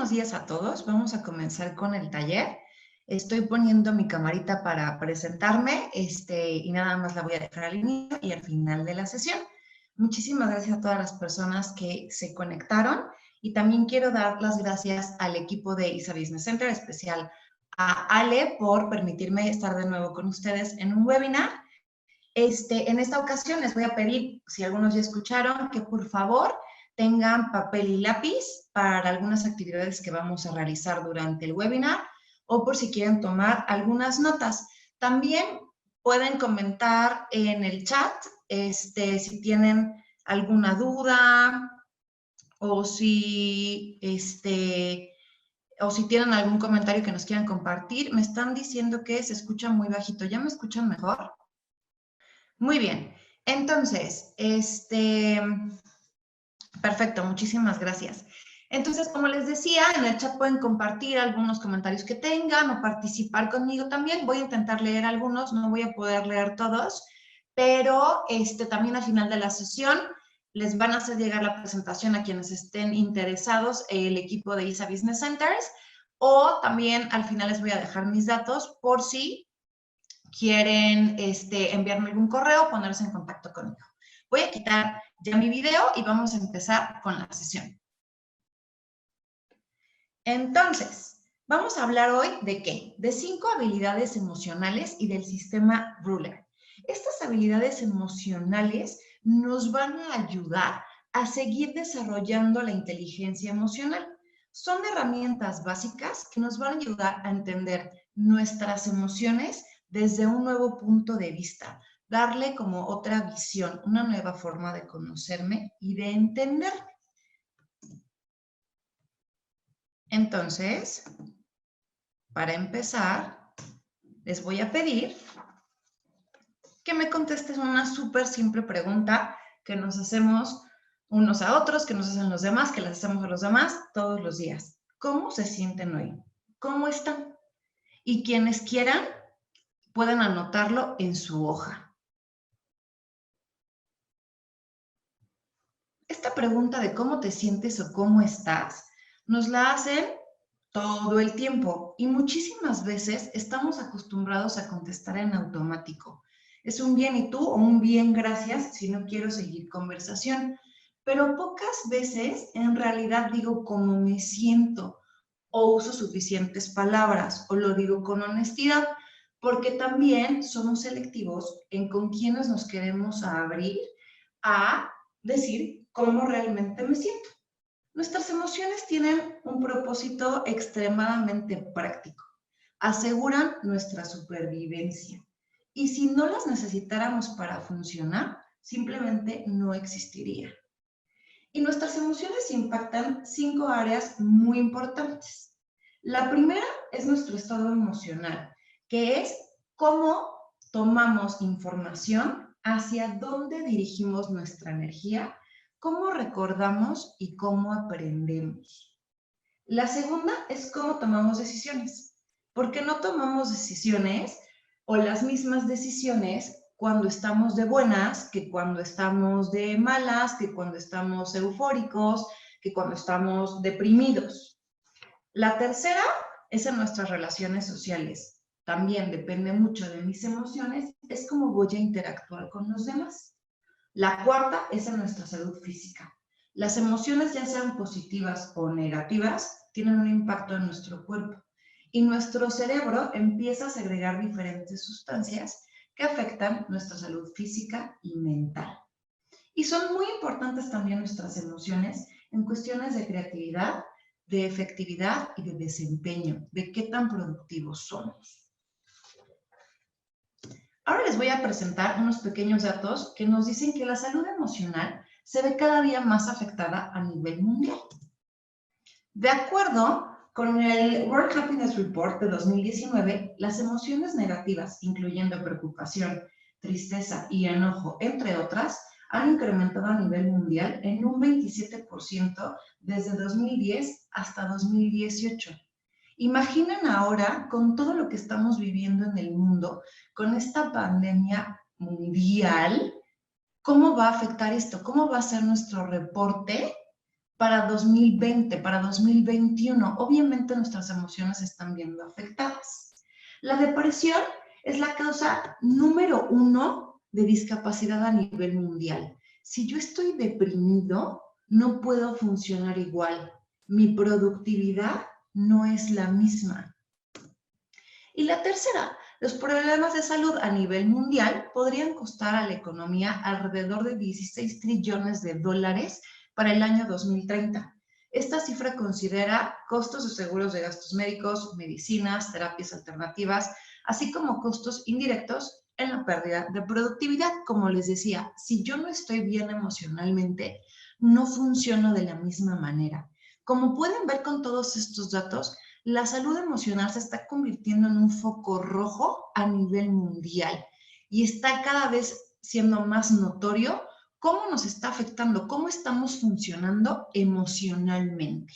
buenos días a todos. Vamos a comenzar con el taller. Estoy poniendo mi camarita para presentarme y nada más la voy a dejar al inicio y al final de la sesión. Muchísimas gracias a todas las personas que se conectaron y también quiero dar las gracias al equipo de ISA Business Center, especial a Ale por permitirme estar de nuevo con ustedes en un webinar. En esta ocasión les voy a pedir, si algunos ya escucharon, que por favor tengan papel y lápiz para algunas actividades que vamos a realizar durante el webinar o por si quieren tomar algunas notas. También pueden comentar en el chat si tienen alguna duda o si tienen algún comentario que nos quieran compartir. Me están diciendo que se escucha muy bajito. ¿Ya me escuchan mejor? Muy bien. Entonces, perfecto, muchísimas gracias. Entonces, como les decía, en el chat pueden compartir algunos comentarios que tengan o participar conmigo también. Voy a intentar leer algunos, no voy a poder leer todos, pero también al final de la sesión les van a hacer llegar la presentación a quienes estén interesados, el equipo de ISA Business Centers, o también al final les voy a dejar mis datos por si quieren enviarme algún correo, ponerse en contacto conmigo. Voy a quitar ya mi video y vamos a empezar con la sesión. Entonces, vamos a hablar hoy de ¿qué? De 5 habilidades emocionales y del sistema Ruler. Estas habilidades emocionales nos van a ayudar a seguir desarrollando la inteligencia emocional. Son herramientas básicas que nos van a ayudar a entender nuestras emociones desde un nuevo punto de vista, darle como otra visión, una nueva forma de conocerme y de entenderme. Entonces, para empezar, les voy a pedir que me contesten una súper simple pregunta que nos hacemos unos a otros, que nos hacen los demás, que les hacemos a los demás todos los días. ¿Cómo se sienten hoy? ¿Cómo están? Y quienes quieran, pueden anotarlo en su hoja. Esta pregunta de cómo te sientes o cómo estás, nos la hacen todo el tiempo y muchísimas veces estamos acostumbrados a contestar en automático. Es un bien y tú o un bien gracias si no quiero seguir conversación, pero pocas veces en realidad digo cómo me siento o uso suficientes palabras o lo digo con honestidad, porque también somos selectivos en con quienes nos queremos abrir a decir cómo realmente me siento. Nuestras emociones tienen un propósito extremadamente práctico. Aseguran nuestra supervivencia. Y si no las necesitáramos para funcionar, simplemente no existirían. Y nuestras emociones impactan 5 áreas muy importantes. La primera es nuestro estado emocional, que es cómo tomamos información, hacia dónde dirigimos nuestra energía, cómo recordamos y cómo aprendemos. La segunda es cómo tomamos decisiones. Porque no tomamos decisiones o las mismas decisiones cuando estamos de buenas, que cuando estamos de malas, que cuando estamos eufóricos, que cuando estamos deprimidos. La tercera es en nuestras relaciones sociales. También depende mucho de mis emociones, es cómo voy a interactuar con los demás. La cuarta es en nuestra salud física. Las emociones, ya sean positivas o negativas, tienen un impacto en nuestro cuerpo y nuestro cerebro empieza a segregar diferentes sustancias que afectan nuestra salud física y mental. Y son muy importantes también nuestras emociones en cuestiones de creatividad, de efectividad y de desempeño, de qué tan productivos somos. Ahora les voy a presentar unos pequeños datos que nos dicen que la salud emocional se ve cada día más afectada a nivel mundial. De acuerdo con el World Happiness Report de 2019, las emociones negativas, incluyendo preocupación, tristeza y enojo, entre otras, han incrementado a nivel mundial en un 27% desde 2010 hasta 2018. Imaginen ahora, con todo lo que estamos viviendo en el mundo, con esta pandemia mundial, ¿cómo va a afectar esto? ¿Cómo va a ser nuestro reporte para 2020, para 2021. Obviamente nuestras emociones se están viendo afectadas. La depresión es la causa número 1 de discapacidad a nivel mundial. Si yo estoy deprimido, no puedo funcionar igual. Mi productividad no es la misma. Y la tercera, los problemas de salud a nivel mundial podrían costar a la economía alrededor de 16 trillones de dólares para el año 2030. Esta cifra considera costos de seguros de gastos médicos, medicinas, terapias alternativas, así como costos indirectos en la pérdida de productividad. Como les decía, si yo no estoy bien emocionalmente, no funciono de la misma manera. Como pueden ver con todos estos datos, la salud emocional se está convirtiendo en un foco rojo a nivel mundial y está cada vez siendo más notorio cómo nos está afectando, cómo estamos funcionando emocionalmente.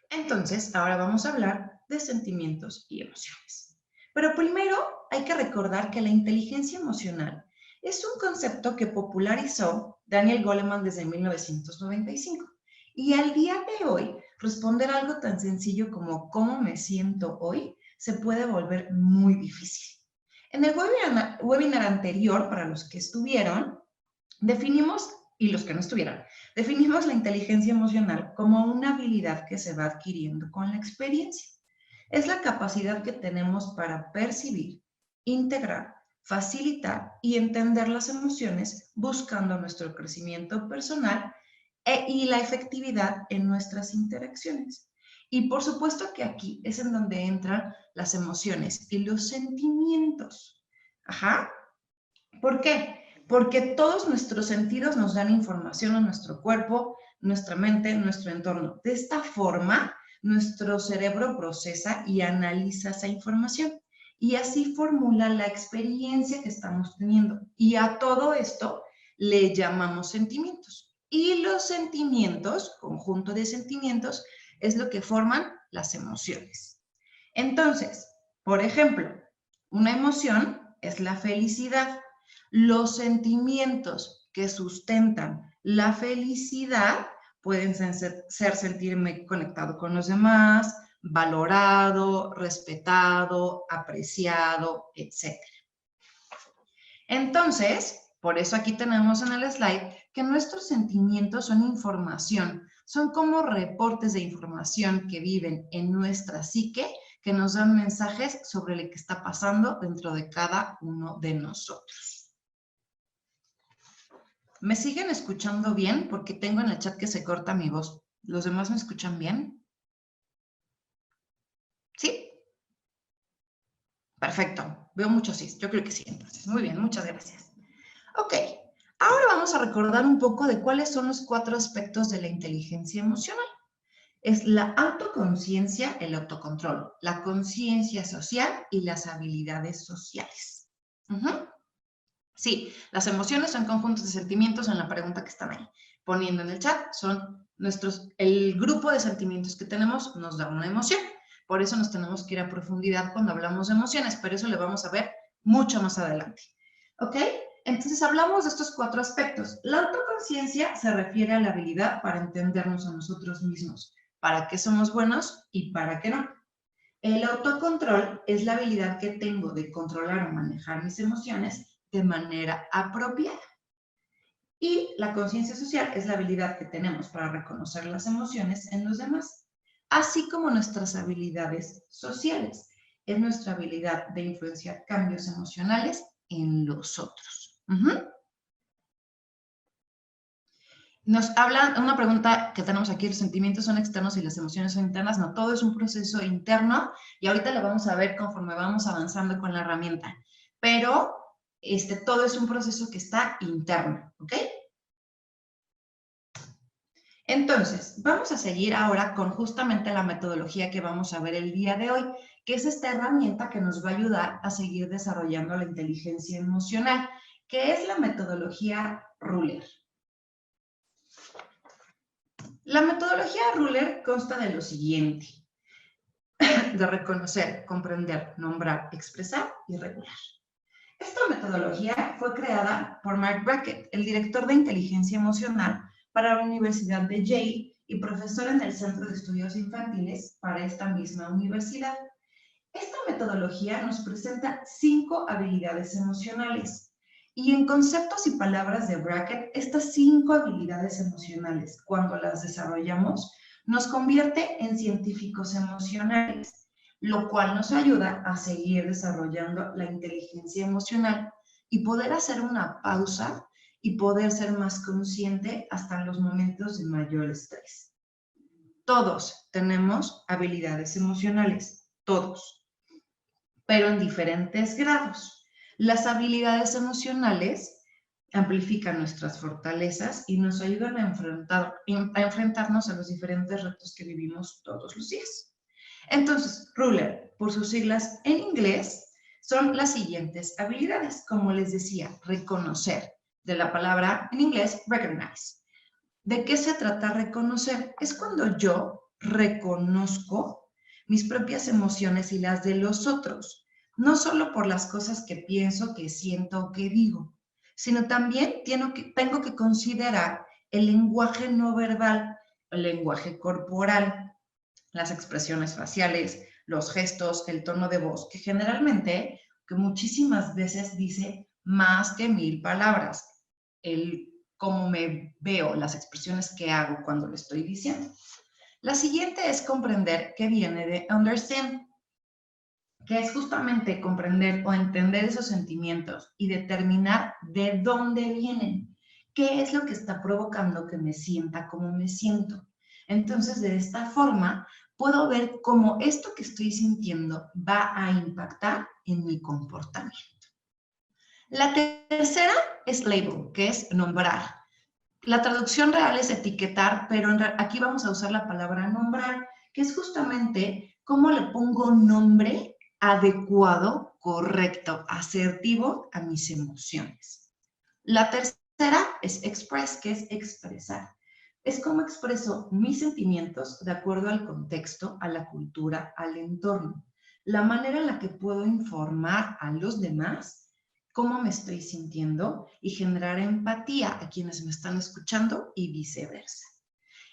Entonces, ahora vamos a hablar de sentimientos y emociones. Pero primero hay que recordar que la inteligencia emocional es un concepto que popularizó Daniel Goleman desde 1995. Y al día de hoy, responder algo tan sencillo como ¿cómo me siento hoy? Se puede volver muy difícil. En el webinar anterior, para los que estuvieron, definimos, y los que no estuvieron, definimos la inteligencia emocional como una habilidad que se va adquiriendo con la experiencia. Es la capacidad que tenemos para percibir, integrar, facilitar y entender las emociones buscando nuestro crecimiento personal y la efectividad en nuestras interacciones. Y por supuesto que aquí es en donde entran las emociones y los sentimientos. Ajá. ¿Por qué? Porque todos nuestros sentidos nos dan información a nuestro cuerpo, nuestra mente, nuestro entorno. De esta forma, nuestro cerebro procesa y analiza esa información y así formula la experiencia que estamos teniendo. Y a todo esto le llamamos sentimientos. Y los sentimientos, conjunto de sentimientos, es lo que forman las emociones. Entonces, por ejemplo, una emoción es la felicidad. Los sentimientos que sustentan la felicidad pueden ser sentirme conectado con los demás, valorado, respetado, apreciado, etc. Entonces, por eso aquí tenemos en el slide que nuestros sentimientos son información, son como reportes de información que viven en nuestra psique, que nos dan mensajes sobre lo que está pasando dentro de cada uno de nosotros. ¿Me siguen escuchando bien? Porque tengo en el chat que se corta mi voz. ¿Los demás me escuchan bien? ¿Sí? Perfecto. Veo muchos sí. Yo creo que sí, entonces. Muy bien, muchas gracias. Ok. Ahora vamos a recordar un poco de cuáles son los 4 aspectos de la inteligencia emocional. Es la autoconciencia, el autocontrol, la conciencia social y las habilidades sociales. Sí, las emociones son conjuntos de sentimientos en la pregunta que están ahí poniendo en el chat. Son el grupo de sentimientos que tenemos nos da una emoción. Por eso nos tenemos que ir a profundidad cuando hablamos de emociones, pero eso lo vamos a ver mucho más adelante. ¿Ok? Entonces hablamos de estos 4 aspectos. La autoconciencia se refiere a la habilidad para entendernos a nosotros mismos, para qué somos buenos y para qué no. El autocontrol es la habilidad que tengo de controlar o manejar mis emociones de manera apropiada. Y la conciencia social es la habilidad que tenemos para reconocer las emociones en los demás, así como nuestras habilidades sociales. Es nuestra habilidad de influenciar cambios emocionales en los otros. Nos hablan, una pregunta que tenemos aquí, los sentimientos son externos y las emociones son internas. No, todo es un proceso interno y ahorita lo vamos a ver conforme vamos avanzando con la herramienta. Pero todo es un proceso que está interno, ¿ok? Entonces, vamos a seguir ahora con justamente la metodología que vamos a ver el día de hoy, que es esta herramienta que nos va a ayudar a seguir desarrollando la inteligencia emocional, que es la metodología Ruler. La metodología Ruler consta de lo siguiente: de reconocer, comprender, nombrar, expresar y regular. Esta metodología fue creada por Mark Brackett, el director de inteligencia emocional para la Universidad de Yale y profesor en el Centro de Estudios Infantiles para esta misma universidad. Esta metodología nos presenta 5 habilidades emocionales. Y en conceptos y palabras de Brackett, estas 5 habilidades emocionales, cuando las desarrollamos, nos convierte en científicos emocionales, lo cual nos ayuda a seguir desarrollando la inteligencia emocional y poder hacer una pausa y poder ser más consciente hasta en los momentos de mayor estrés. Todos tenemos habilidades emocionales, todos, pero en diferentes grados. Las habilidades emocionales amplifican nuestras fortalezas y nos ayudan a enfrentarnos a los diferentes retos que vivimos todos los días. Entonces, Ruler, por sus siglas en inglés, son las siguientes habilidades. Como les decía, reconocer, de la palabra en inglés recognize. ¿De qué se trata reconocer? Es cuando yo reconozco mis propias emociones y las de los otros, no solo por las cosas que pienso, que siento o que digo, sino también tengo que considerar el lenguaje no verbal, el lenguaje corporal, las expresiones faciales, los gestos, el tono de voz, que generalmente, que muchísimas veces dice más que 1000 palabras, el cómo me veo, las expresiones que hago cuando lo estoy diciendo. La siguiente es comprender, que viene de understand, que es justamente comprender o entender esos sentimientos y determinar de dónde vienen, qué es lo que está provocando que me sienta como me siento. Entonces, de esta forma, puedo ver cómo esto que estoy sintiendo va a impactar en mi comportamiento. La tercera es label, que es nombrar. La traducción real es etiquetar, pero aquí vamos a usar la palabra nombrar, que es justamente cómo le pongo nombre adecuado, correcto, asertivo a mis emociones. La tercera es express, que es expresar. Es cómo expreso mis sentimientos de acuerdo al contexto, a la cultura, al entorno. La manera en la que puedo informar a los demás cómo me estoy sintiendo y generar empatía a quienes me están escuchando y viceversa.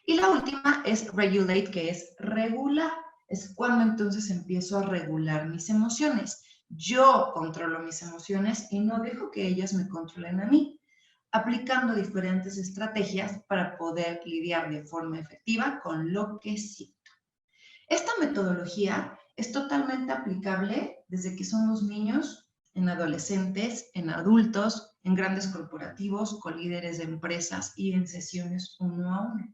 Y la última es regulate, que es regular. Es cuando entonces empiezo a regular mis emociones. Yo controlo mis emociones y no dejo que ellas me controlen a mí, aplicando diferentes estrategias para poder lidiar de forma efectiva con lo que siento. Esta metodología es totalmente aplicable desde que somos niños, en adolescentes, en adultos, en grandes corporativos, con líderes de empresas y en sesiones uno a uno.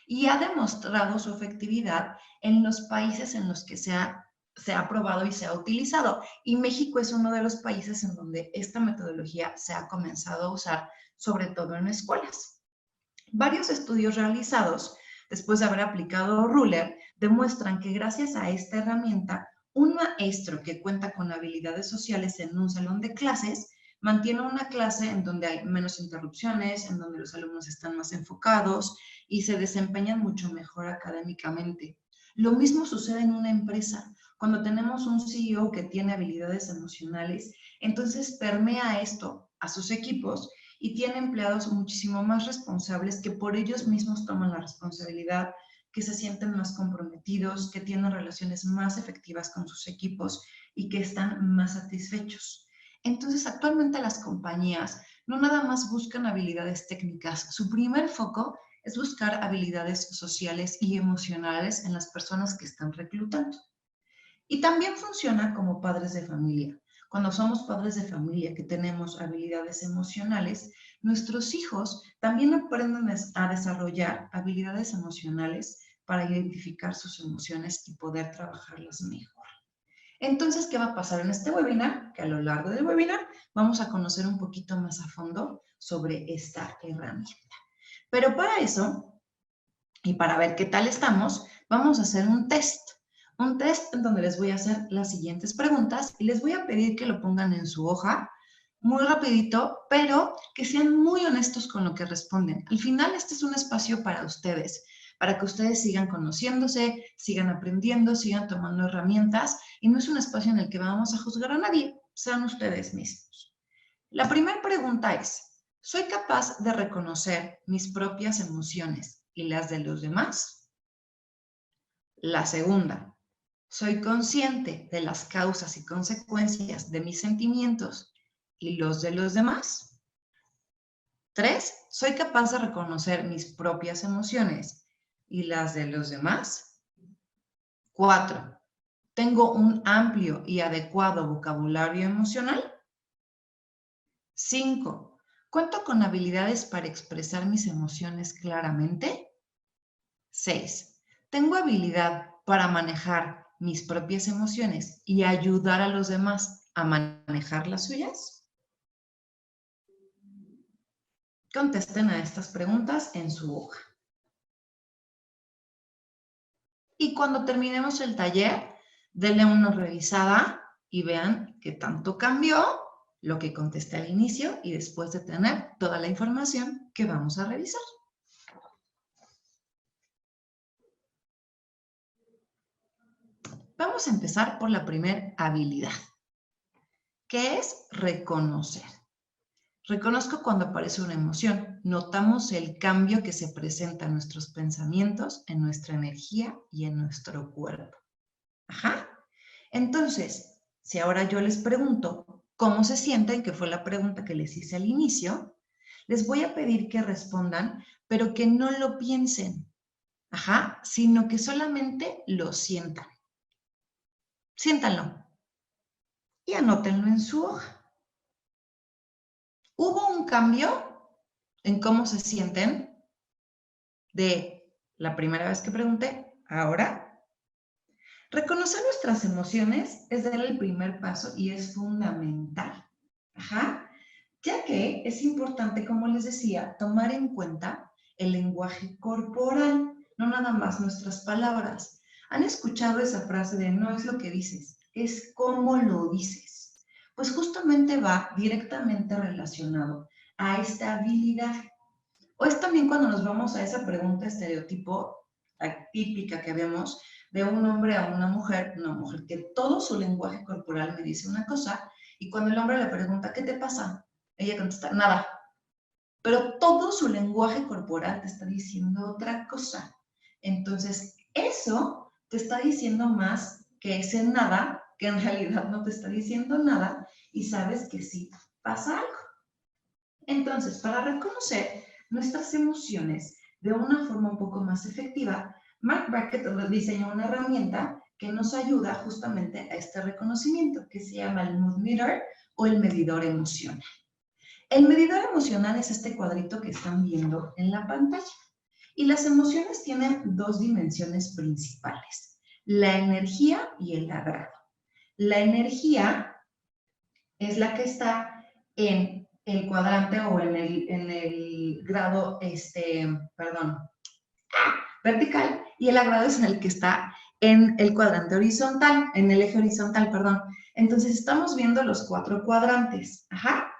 Y ha demostrado su efectividad en los países en los que se ha probado y se ha utilizado. Y México es uno de los países en donde esta metodología se ha comenzado a usar, sobre todo en escuelas. Varios estudios realizados después de haber aplicado Ruler demuestran que gracias a esta herramienta, un maestro que cuenta con habilidades sociales en un salón de clases mantiene una clase en donde hay menos interrupciones, en donde los alumnos están más enfocados y se desempeñan mucho mejor académicamente. Lo mismo sucede en una empresa. Cuando tenemos un CEO que tiene habilidades emocionales, entonces permea esto a sus equipos y tiene empleados muchísimo más responsables que por ellos mismos toman la responsabilidad, que se sienten más comprometidos, que tienen relaciones más efectivas con sus equipos y que están más satisfechos. Entonces, actualmente las compañías no nada más buscan habilidades técnicas, su primer foco es buscar habilidades sociales y emocionales en las personas que están reclutando. Y también funciona como padres de familia. Cuando somos padres de familia que tenemos habilidades emocionales, nuestros hijos también aprenden a desarrollar habilidades emocionales para identificar sus emociones y poder trabajarlas mejor. Entonces, ¿qué va a pasar en este webinar? Que a lo largo del webinar vamos a conocer un poquito más a fondo sobre esta herramienta. Pero para eso, y para ver qué tal estamos, vamos a hacer un test. Un test en donde les voy a hacer las siguientes preguntas y les voy a pedir que lo pongan en su hoja muy rapidito, pero que sean muy honestos con lo que responden. Al final, este es un espacio para ustedes, para que ustedes sigan conociéndose, sigan aprendiendo, sigan tomando herramientas y no es un espacio en el que vamos a juzgar a nadie. sean ustedes mismos. La primera pregunta es, ¿soy capaz de reconocer mis propias emociones y las de los demás? La segunda, ¿soy consciente de las causas y consecuencias de mis sentimientos y los de los demás? 3, ¿soy capaz de reconocer mis propias emociones y las de los demás? 4, ¿tengo un amplio y adecuado vocabulario emocional? 5, ¿cuento con habilidades para expresar mis emociones claramente? 6, ¿tengo habilidad para manejar mis propias emociones y ayudar a los demás a manejar las suyas? Contesten a estas preguntas en su hoja. Y cuando terminemos el taller, denle una revisada y vean qué tanto cambió lo que contesté al inicio y después de tener toda la información que vamos a revisar. Vamos a empezar por la primera habilidad, que es reconocer. Reconozco cuando aparece una emoción. Notamos el cambio que se presenta en nuestros pensamientos, en nuestra energía y en nuestro cuerpo. Ajá. Entonces, si ahora yo les pregunto cómo se sienten, que fue la pregunta que les hice al inicio, les voy a pedir que respondan, pero que no lo piensen, ajá, sino que solamente lo sientan. Siéntanlo y anótenlo en su hoja. ¿Hubo un cambio en cómo se sienten de la primera vez que pregunté a ahora? Reconocer nuestras emociones es dar el primer paso y es fundamental. Ajá. Ya que es importante, como les decía, tomar en cuenta el lenguaje corporal, no nada más nuestras palabras. ¿Han escuchado esa frase de no es lo que dices, es cómo lo dices? Pues justamente va directamente relacionado a esta habilidad. O es también cuando nos vamos a esa pregunta estereotipo típica que vemos de un hombre a una mujer que todo su lenguaje corporal me dice una cosa, y cuando el hombre le pregunta, ¿qué te pasa? Ella contesta, nada. Pero todo su lenguaje corporal te está diciendo otra cosa. Entonces, eso te está diciendo más que ese nada, que en realidad no te está diciendo nada, y sabes que sí pasa algo. Entonces, para reconocer nuestras emociones de una forma un poco más efectiva, Mark Brackett diseñó una herramienta que nos ayuda justamente a este reconocimiento, que se llama el Mood Meter o el medidor emocional. El medidor emocional es este cuadrito que están viendo en la pantalla. Y las emociones tienen dos dimensiones principales, la energía y el agrado. La energía es la que está en el cuadrante o en el grado, vertical, y el agrado es en el que está en el cuadrante horizontal, en el eje horizontal, perdón. Entonces estamos viendo los 4 cuadrantes, ajá,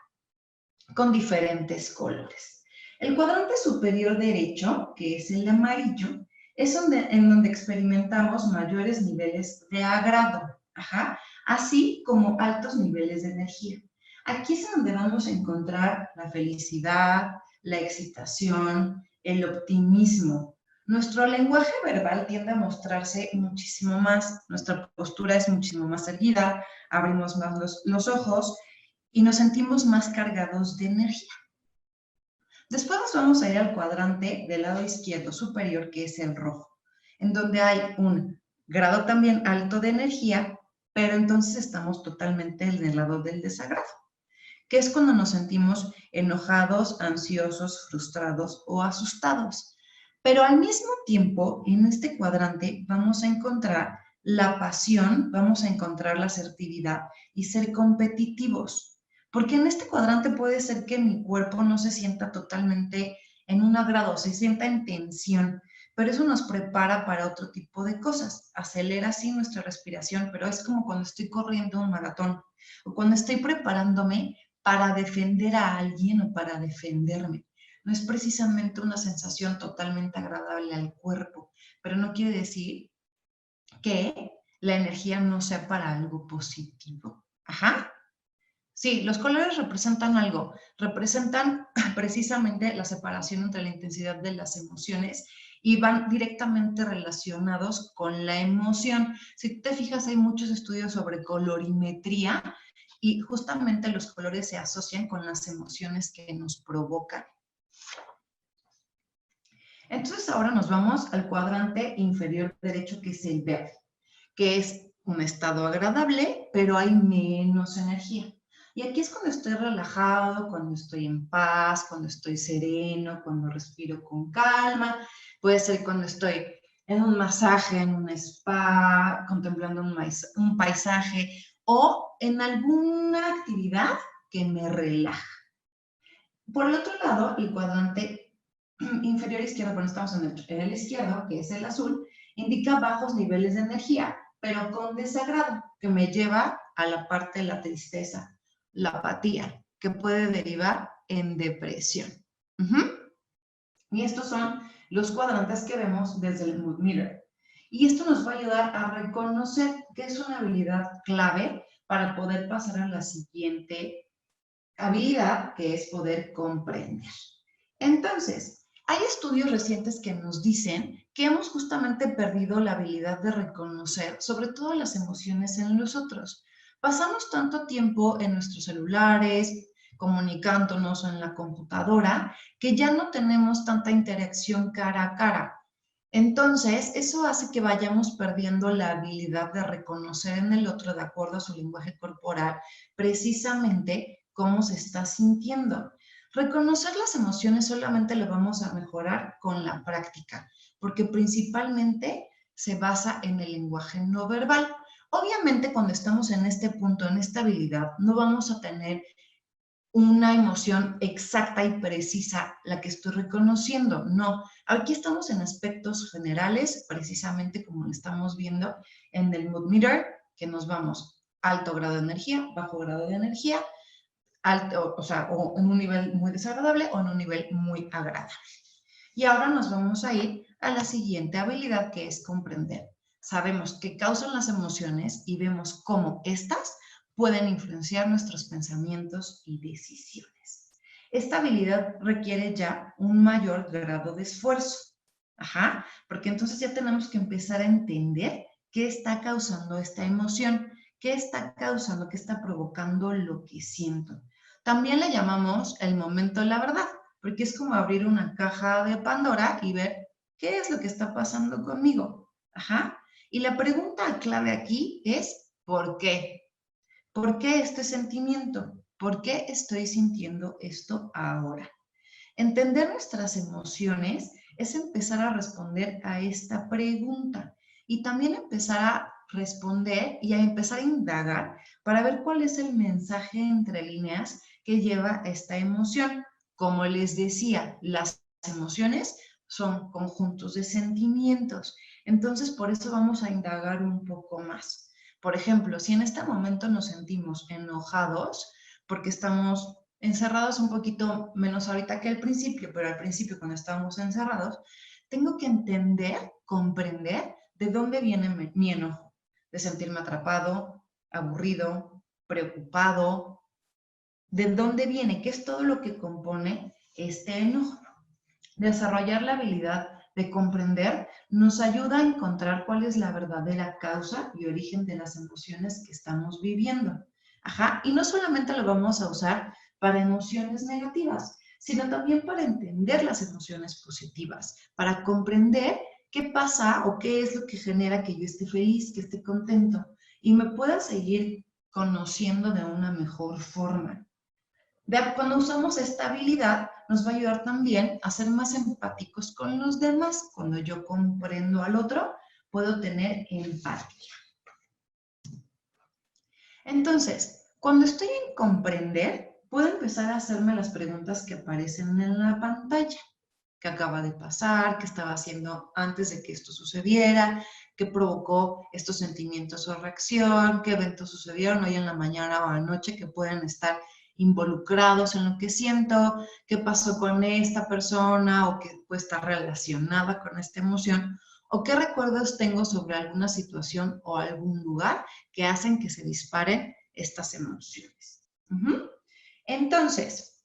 con diferentes colores. El cuadrante superior derecho, que es el amarillo, es en donde experimentamos mayores niveles de agrado, ajá, así como altos niveles de energía. Aquí es donde vamos a encontrar la felicidad, la excitación, el optimismo. Nuestro lenguaje verbal tiende a mostrarse muchísimo más, nuestra postura es muchísimo más erguida, abrimos más los ojos y nos sentimos más cargados de energía. Después nos vamos a ir al cuadrante del lado izquierdo superior, que es el rojo, en donde hay un grado también alto de energía, pero entonces estamos totalmente en el lado del desagrado, que es cuando nos sentimos enojados, ansiosos, frustrados o asustados. Pero al mismo tiempo, en este cuadrante vamos a encontrar la pasión, vamos a encontrar la asertividad y ser competitivos. Porque en este cuadrante puede ser que mi cuerpo no se sienta totalmente en un agrado, se sienta en tensión, pero eso nos prepara para otro tipo de cosas. Acelera así nuestra respiración, pero es como cuando estoy corriendo un maratón o cuando estoy preparándome para defender a alguien o para defenderme. No es precisamente una sensación totalmente agradable al cuerpo, pero no quiere decir que la energía no sea para algo positivo. Ajá. Sí, los colores representan algo, representan precisamente la separación entre la intensidad de las emociones y van directamente relacionados con la emoción. Si tú te fijas, hay muchos estudios sobre colorimetría y justamente los colores se asocian con las emociones que nos provocan. Entonces ahora nos vamos al cuadrante inferior derecho, que es el verde, que es un estado agradable, pero hay menos energía. Y aquí es cuando estoy relajado, cuando estoy en paz, cuando estoy sereno, cuando respiro con calma. Puede ser cuando estoy en un masaje, en un spa, contemplando un paisaje o en alguna actividad que me relaja. Por el otro lado, el cuadrante inferior izquierdo, cuando estamos en el izquierdo, que es el azul, indica bajos niveles de energía, pero con desagrado, que me lleva a la parte de la tristeza, la apatía, que puede derivar en depresión. Y estos son los cuadrantes que vemos desde el Mood Meter. Y esto nos va a ayudar a reconocer que es una habilidad clave para poder pasar a la siguiente habilidad, que es poder comprender. Entonces, hay estudios recientes que nos dicen que hemos justamente perdido la habilidad de reconocer, sobre todo las emociones en los otros. Pasamos tanto tiempo en nuestros celulares, comunicándonos o en la computadora, que ya no tenemos tanta interacción cara a cara. Entonces, eso hace que vayamos perdiendo la habilidad de reconocer en el otro, de acuerdo a su lenguaje corporal, precisamente cómo se está sintiendo. Reconocer las emociones solamente lo vamos a mejorar con la práctica, porque principalmente se basa en el lenguaje no verbal. Obviamente, cuando estamos en este punto, en esta habilidad, no vamos a tener una emoción exacta y precisa la que estoy reconociendo. No, aquí estamos en aspectos generales, precisamente como lo estamos viendo en el Mood Meter, que nos vamos alto grado de energía, bajo grado de energía, alto, o en un nivel muy desagradable o en un nivel muy agradable. Y ahora nos vamos a ir a la siguiente habilidad, que es comprender. Sabemos qué causan las emociones y vemos cómo estas pueden influenciar nuestros pensamientos y decisiones. Esta habilidad requiere ya un mayor grado de esfuerzo. Porque entonces ya tenemos que empezar a entender qué está causando esta emoción, qué está causando, qué está provocando lo que siento. También le llamamos el momento de la verdad, porque es como abrir una caja de Pandora y ver qué es lo que está pasando conmigo. Y la pregunta clave aquí es ¿por qué? ¿Por qué este sentimiento? ¿Por qué estoy sintiendo esto ahora? Entender nuestras emociones es empezar a responder a esta pregunta y también empezar a responder y a empezar a indagar para ver cuál es el mensaje entre líneas que lleva esta emoción. Como les decía, las emociones son conjuntos de sentimientos. Entonces, por eso vamos a indagar un poco más. Por ejemplo, si en este momento nos sentimos enojados porque estamos encerrados un poquito menos ahorita que al principio, pero al principio cuando estábamos encerrados, tengo que entender, comprender de dónde viene mi enojo, de sentirme atrapado, aburrido, preocupado, de dónde viene, qué es todo lo que compone este enojo. Desarrollar la habilidad de comprender nos ayuda a encontrar cuál es la verdadera causa y origen de las emociones que estamos viviendo. Y no solamente lo vamos a usar para emociones negativas, sino también para entender las emociones positivas, para comprender qué pasa o qué es lo que genera que yo esté feliz, que esté contento y me pueda seguir conociendo de una mejor forma. Cuando usamos esta habilidad, nos va a ayudar también a ser más empáticos con los demás. Cuando yo comprendo al otro, puedo tener empatía. Entonces, cuando estoy en comprender, puedo empezar a hacerme las preguntas que aparecen en la pantalla. ¿Qué acaba de pasar? ¿Qué estaba haciendo antes de que esto sucediera? ¿Qué provocó estos sentimientos o reacción? ¿Qué eventos sucedieron hoy en la mañana o anoche que pueden estar involucrados en lo que siento? ¿Qué pasó con esta persona o que puede estar relacionada con esta emoción? ¿O qué recuerdos tengo sobre alguna situación o algún lugar que hacen que se disparen estas emociones? Ujú. Entonces,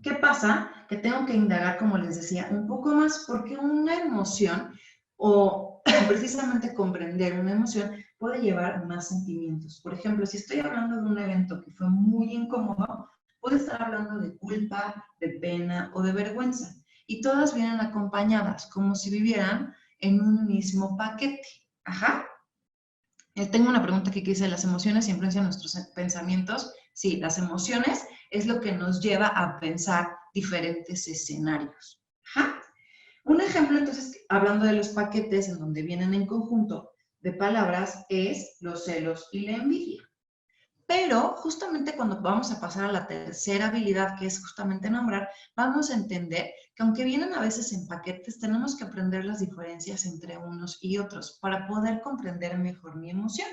¿qué pasa? Que tengo que indagar, como les decía, un poco más porque una emoción o precisamente comprender una emoción puede llevar más sentimientos. Por ejemplo, si estoy hablando de un evento que fue muy incómodo, puedo estar hablando de culpa, de pena o de vergüenza. Y todas vienen acompañadas, como si vivieran en un mismo paquete. Ajá. Tengo una pregunta aquí que dice, ¿las emociones influencian nuestros pensamientos? Sí, las emociones es lo que nos lleva a pensar diferentes escenarios. Ajá. Un ejemplo, entonces, hablando de los paquetes en donde vienen en conjunto de palabras, es los celos y la envidia. Pero justamente cuando vamos a pasar a la tercera habilidad, que es justamente nombrar, vamos a entender que aunque vienen a veces en paquetes, tenemos que aprender las diferencias entre unos y otros para poder comprender mejor mi emoción.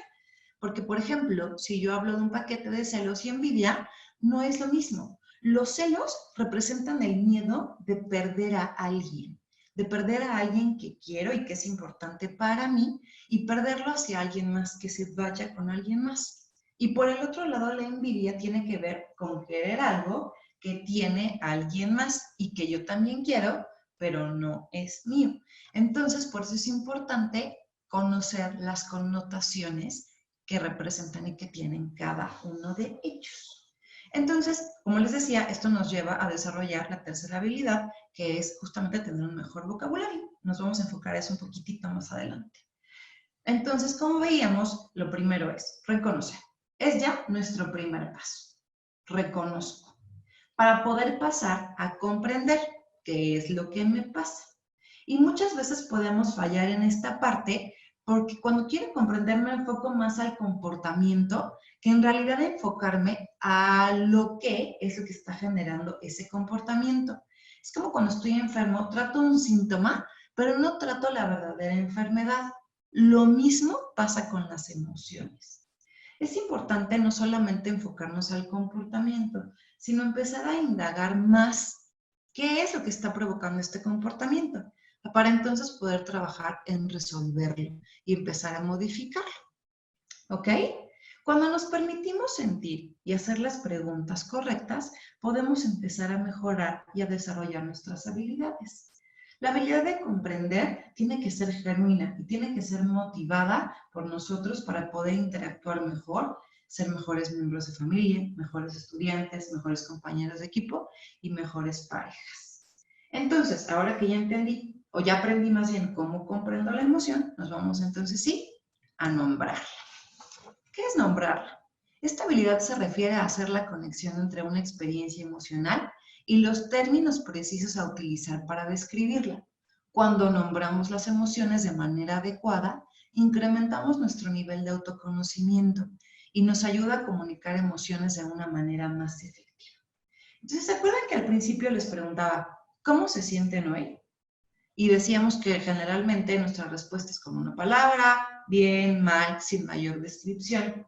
Porque, por ejemplo, si yo hablo de un paquete de celos y envidia, no es lo mismo. Los celos representan el miedo de perder a alguien, de perder a alguien que quiero y que es importante para mí y perderlo hacia alguien más, que se vaya con alguien más. Y por el otro lado, la envidia tiene que ver con querer algo que tiene alguien más y que yo también quiero, pero no es mío. Entonces, por eso es importante conocer las connotaciones que representan y que tienen cada uno de ellos. Entonces, como les decía, esto nos lleva a desarrollar la tercera habilidad, que es justamente tener un mejor vocabulario. Nos vamos a enfocar a eso un poquitito más adelante. Entonces, como veíamos, lo primero es reconocer. Es ya nuestro primer paso. Reconozco. Para poder pasar a comprender qué es lo que me pasa. Y muchas veces podemos fallar en esta parte porque cuando quiero comprender me enfoco más al comportamiento que en realidad enfocarme a lo que es lo que está generando ese comportamiento. Es como cuando estoy enfermo, trato un síntoma, pero no trato la verdadera enfermedad. Lo mismo pasa con las emociones. Es importante no solamente enfocarnos al comportamiento, sino empezar a indagar más qué es lo que está provocando este comportamiento, para entonces poder trabajar en resolverlo y empezar a modificarlo. ¿Ok? Cuando nos permitimos sentir y hacer las preguntas correctas, podemos empezar a mejorar y a desarrollar nuestras habilidades. La habilidad de comprender tiene que ser genuina y tiene que ser motivada por nosotros para poder interactuar mejor, ser mejores miembros de familia, mejores estudiantes, mejores compañeros de equipo y mejores parejas. Entonces, ahora que ya entendí, o ya aprendí más bien cómo comprendo la emoción, nos vamos entonces sí a nombrarla. ¿Qué es nombrarla? Esta habilidad se refiere a hacer la conexión entre una experiencia emocional y los términos precisos a utilizar para describirla. Cuando nombramos las emociones de manera adecuada, incrementamos nuestro nivel de autoconocimiento y nos ayuda a comunicar emociones de una manera más efectiva. Entonces, ¿se acuerdan que al principio les preguntaba, ¿cómo se sienten hoy? Y decíamos que generalmente nuestra respuesta es con una palabra, bien, mal, sin mayor descripción.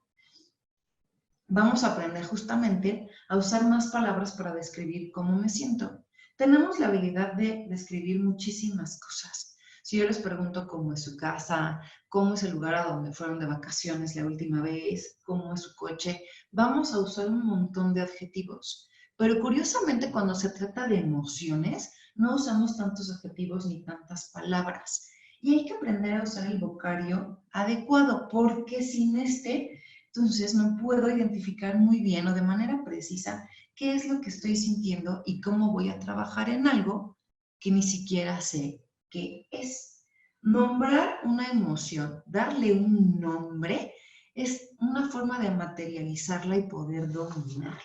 Vamos a aprender justamente a usar más palabras para describir cómo me siento. Tenemos la habilidad de describir muchísimas cosas. Si yo les pregunto cómo es su casa, cómo es el lugar a donde fueron de vacaciones la última vez, cómo es su coche, vamos a usar un montón de adjetivos. Pero curiosamente, cuando se trata de emociones, no usamos tantos adjetivos ni tantas palabras. Y hay que aprender a usar el vocabulario adecuado, porque sin entonces no puedo identificar muy bien o de manera precisa qué es lo que estoy sintiendo y cómo voy a trabajar en algo que ni siquiera sé qué es. Nombrar una emoción, darle un nombre, es una forma de materializarla y poder dominarla.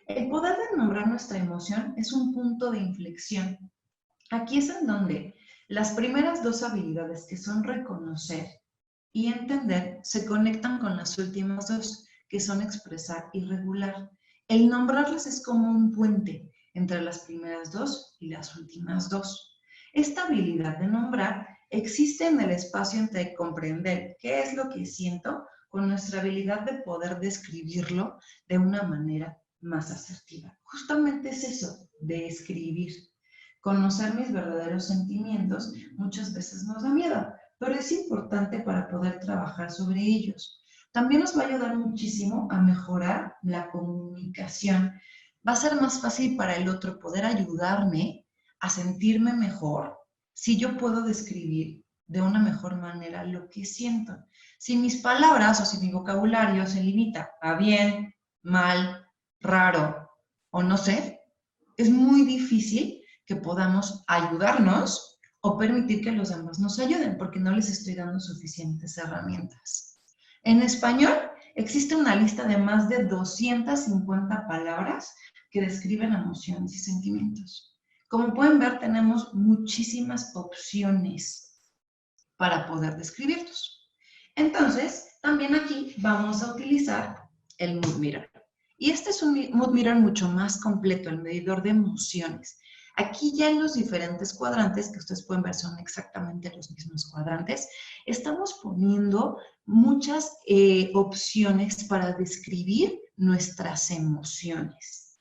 El poder de nombrar nuestra emoción es un punto de inflexión. Aquí es en donde las primeras dos habilidades, que son reconocer y entender, se conectan con las últimas dos, que son expresar y regular. El nombrarlas es como un puente entre las primeras dos y las últimas dos. Esta habilidad de nombrar existe en el espacio entre comprender qué es lo que siento con nuestra habilidad de poder describirlo de una manera más asertiva. Justamente es eso, de escribir. Conocer mis verdaderos sentimientos muchas veces nos da miedo, pero es importante para poder trabajar sobre ellos, también nos va a ayudar muchísimo a mejorar la comunicación. Va a ser más fácil para el otro poder ayudarme a sentirme mejor si yo puedo describir de una mejor manera lo que siento. Si mis palabras o si mi vocabulario se limita a bien, mal, raro o no sé, es muy difícil que podamos ayudarnos o permitir que los demás nos ayuden porque no les estoy dando suficientes herramientas. En español existe una lista de más de 250 palabras que describen emociones y sentimientos. Como pueden ver, tenemos muchísimas opciones para poder describirlos. Entonces, también aquí vamos a utilizar el Mood Mirror. Y este es un Mood Mirror mucho más completo, el medidor de emociones. Aquí ya en los diferentes cuadrantes, que ustedes pueden ver son exactamente los mismos cuadrantes, estamos poniendo muchas opciones para describir nuestras emociones.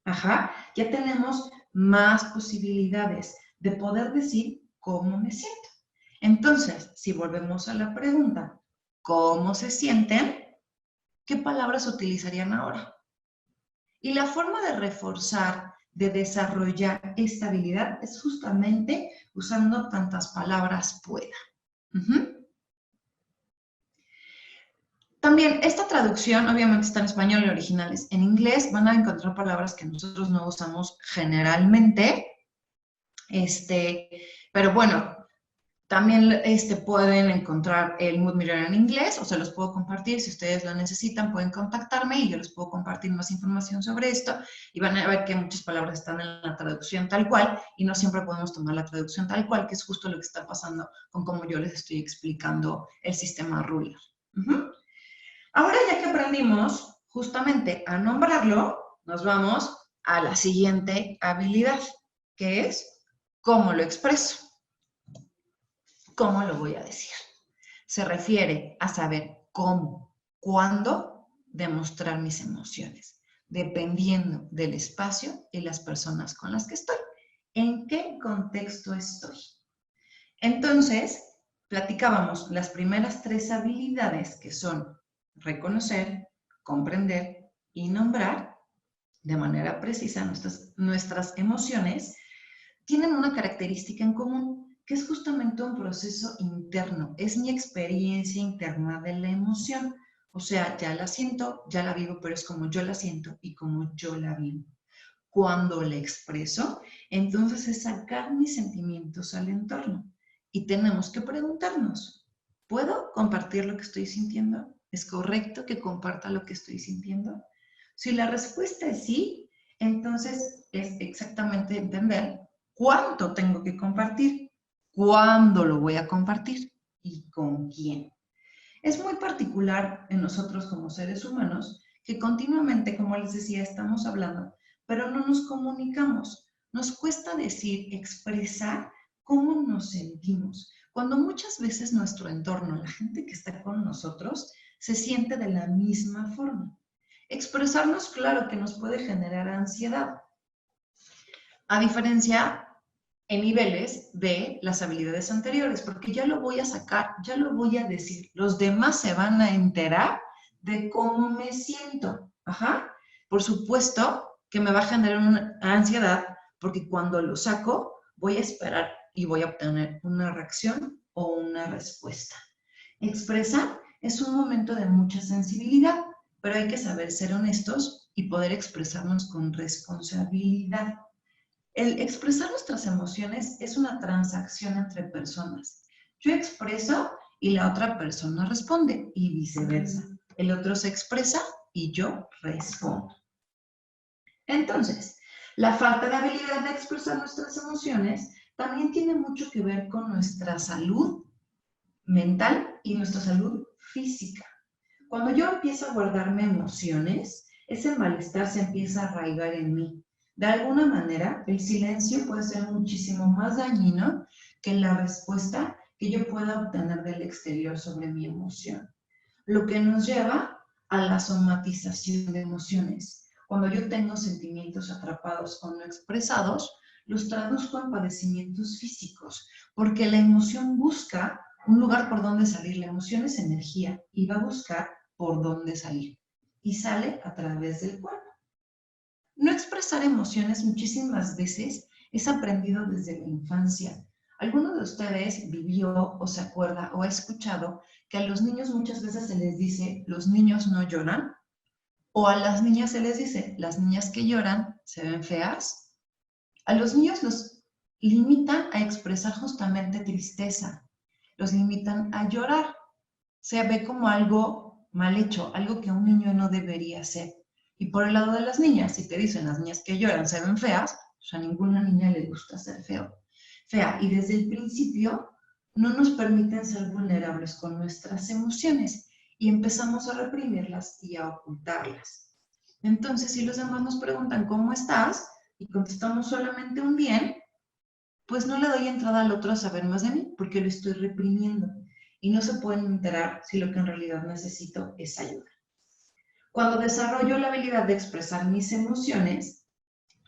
Ajá, ya tenemos más posibilidades de poder decir cómo me siento. Entonces, si volvemos a la pregunta, ¿cómo se sienten? ¿Qué palabras utilizarían ahora? Y la forma de reforzar, de desarrollar esta habilidad es justamente usando tantas palabras pueda. También esta traducción obviamente está en español y originales. En inglés van a encontrar palabras que nosotros no usamos generalmente, pero bueno, también pueden encontrar el Mood Mirror en inglés o se los puedo compartir. Si ustedes lo necesitan, pueden contactarme y yo les puedo compartir más información sobre esto. Y van a ver que muchas palabras están en la traducción tal cual y no siempre podemos tomar la traducción tal cual, que es justo lo que está pasando con cómo yo les estoy explicando el sistema Ruler. Ahora ya que aprendimos justamente a nombrarlo, nos vamos a la siguiente habilidad, que es cómo lo expreso. ¿Cómo lo voy a decir? Se refiere a saber cómo, cuándo demostrar mis emociones, dependiendo del espacio y las personas con las que estoy. ¿En qué contexto estoy? Entonces, platicábamos las primeras 3 habilidades que son reconocer, comprender y nombrar de manera precisa nuestras emociones, tienen una característica en común, que es justamente un proceso interno, es mi experiencia interna de la emoción. O sea, ya la siento, ya la vivo, pero es como yo la siento y como yo la vivo. Cuando la expreso, entonces es sacar mis sentimientos al entorno. Y tenemos que preguntarnos, ¿puedo compartir lo que estoy sintiendo? ¿Es correcto que comparta lo que estoy sintiendo? Si la respuesta es sí, entonces es exactamente entender cuánto tengo que compartir, cuándo lo voy a compartir y con quién. Es muy particular en nosotros como seres humanos que continuamente, como les decía, estamos hablando, pero no nos comunicamos. Nos cuesta decir, expresar cómo nos sentimos, cuando muchas veces nuestro entorno, la gente que está con nosotros, se siente de la misma forma. Expresarnos, claro que nos puede generar ansiedad, a diferencia en niveles de las habilidades anteriores, porque ya lo voy a sacar, ya lo voy a decir. Los demás se van a enterar de cómo me siento. Ajá. Por supuesto que me va a generar una ansiedad, porque cuando lo saco, voy a esperar y voy a obtener una reacción o una respuesta. Expresar es un momento de mucha sensibilidad, pero hay que saber ser honestos y poder expresarnos con responsabilidad. El expresar nuestras emociones es una transacción entre personas. Yo expreso y la otra persona responde y viceversa. El otro se expresa y yo respondo. Entonces, la falta de habilidad de expresar nuestras emociones también tiene mucho que ver con nuestra salud mental y nuestra salud física. Cuando yo empiezo a guardarme emociones, ese malestar se empieza a arraigar en mí. De alguna manera, el silencio puede ser muchísimo más dañino que la respuesta que yo pueda obtener del exterior sobre mi emoción. Lo que nos lleva a la somatización de emociones. Cuando yo tengo sentimientos atrapados o no expresados, los traduzco en padecimientos físicos, porque la emoción busca un lugar por donde salir. La emoción es energía y va a buscar por dónde salir y sale a través del cuerpo. No expresar emociones muchísimas veces es aprendido desde la infancia. ¿Alguno de ustedes vivió o se acuerda o ha escuchado que a los niños muchas veces se les dice, los niños no lloran? O a las niñas se les dice, las niñas que lloran se ven feas. A los niños los limitan a expresar justamente tristeza, los limitan a llorar. Se ve como algo mal hecho, algo que un niño no debería hacer. Y por el lado de las niñas, si te dicen las niñas que lloran se ven feas, pues a ninguna niña le gusta ser fea. Y desde el principio no nos permiten ser vulnerables con nuestras emociones y empezamos a reprimirlas y a ocultarlas. Entonces, si los demás nos preguntan ¿cómo estás? Y contestamos solamente un bien, pues no le doy entrada al otro a saber más de mí, porque lo estoy reprimiendo. Y no se pueden enterar si lo que en realidad necesito es ayuda. Cuando desarrollo la habilidad de expresar mis emociones,